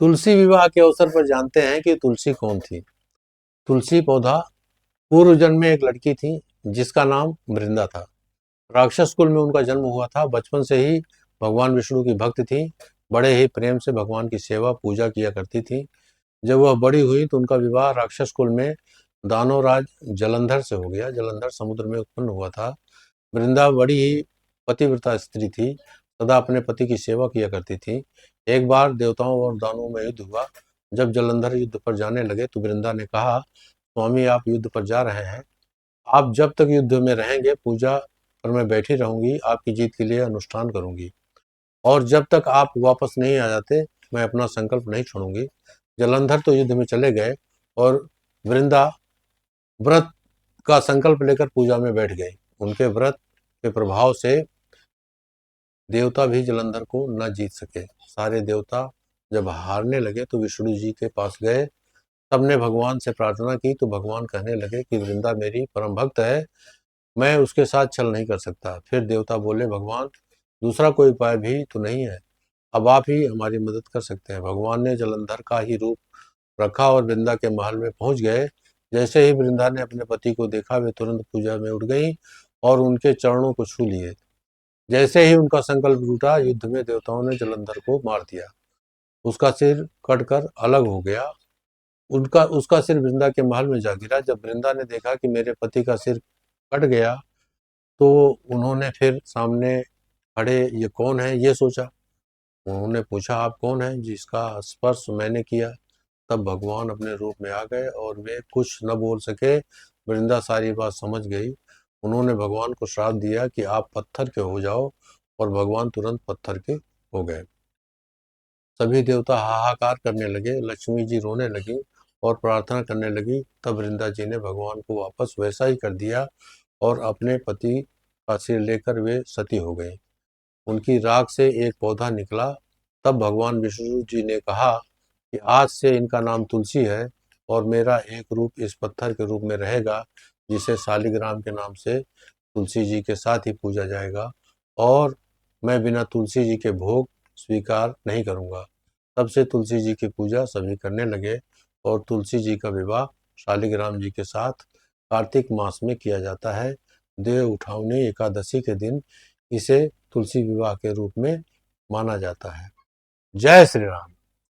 तुलसी विवाह के अवसर पर जानते हैं कि तुलसी कौन थी। तुलसी पौधा पूर्व जन्म में एक लड़की थी जिसका नाम वृंदा था। राक्षस कुल में उनका जन्म हुआ था। बचपन से ही भगवान विष्णु की भक्त थी। बड़े ही प्रेम से भगवान की सेवा पूजा किया करती थी। जब वह बड़ी हुई तो उनका विवाह राक्षस कुल में दानवराज जलंधर से हो गया। जलंधर समुद्र में उत्पन्न हुआ था। वृंदा बड़ी ही पतिव्रता स्त्री थी, सदा अपने पति की सेवा किया करती थी। एक बार देवताओं और दानवों में युद्ध हुआ। जब जलंधर युद्ध पर जाने लगे तो वृंदा ने कहा, स्वामी आप युद्ध पर जा रहे हैं, आप जब तक युद्ध में रहेंगे पूजा पर मैं बैठी रहूंगी, आपकी जीत के लिए अनुष्ठान करूंगी, और जब तक आप वापस नहीं आ जाते मैं अपना संकल्प नहीं छोड़ूंगी। जलंधर तो युद्ध में चले गए और वृंदा व्रत का संकल्प लेकर पूजा में बैठ गई। उनके व्रत के प्रभाव से देवता भी जलंधर को न जीत सके। सारे देवता जब हारने लगे तो विष्णु जी के पास गए। सबने भगवान से प्रार्थना की तो भगवान कहने लगे कि वृंदा मेरी परम भक्त है, मैं उसके साथ छल नहीं कर सकता। फिर देवता बोले, भगवान दूसरा कोई उपाय भी तो नहीं है, अब आप ही हमारी मदद कर सकते हैं। भगवान ने जलंधर का ही रूप रखा और वृंदा के महल में पहुंच गए। जैसे ही वृंदा ने अपने पति को देखा वे तुरंत पूजा में उठ गई और उनके चरणों को छू लिए। जैसे ही उनका संकल्प टूटा, युद्ध में देवताओं ने जलंधर को मार दिया। उसका सिर कटकर अलग हो गया। उनका उसका सिर वृंदा के महल में जा गिरा। जब वृंदा ने देखा कि मेरे पति का सिर कट गया तो उन्होंने फिर सामने खड़े ये कौन है ये सोचा। उन्होंने पूछा, आप कौन हैं जिसका स्पर्श मैंने किया। तब भगवान अपने रूप में आ गए और वे कुछ न बोल सके। वृंदा सारी बात समझ गई। उन्होंने भगवान को श्राप दिया कि आप पत्थर के हो जाओ, और भगवान तुरंत पत्थर के हो गए। सभी देवता हाहाकार करने लगे। लक्ष्मी जी रोने लगी और प्रार्थना करने लगी। तब वृंदा जी ने भगवान को वापस वैसा ही कर दिया और अपने पति का सिर लेकर वे सती हो गई। उनकी राख से एक पौधा निकला। तब भगवान विष्णु जी ने कहा कि आज से इनका नाम तुलसी है और मेरा एक रूप इस पत्थर के रूप में रहेगा, जिसे शालिग्राम के नाम से तुलसी जी के साथ ही पूजा जाएगा, और मैं बिना तुलसी जी के भोग स्वीकार नहीं करूंगा। तब से तुलसी जी की पूजा सभी करने लगे और तुलसी जी का विवाह शालिग्राम जी के साथ कार्तिक मास में किया जाता है। देव उठावनी एकादशी के दिन इसे तुलसी विवाह के रूप में माना जाता है। जय श्री राम।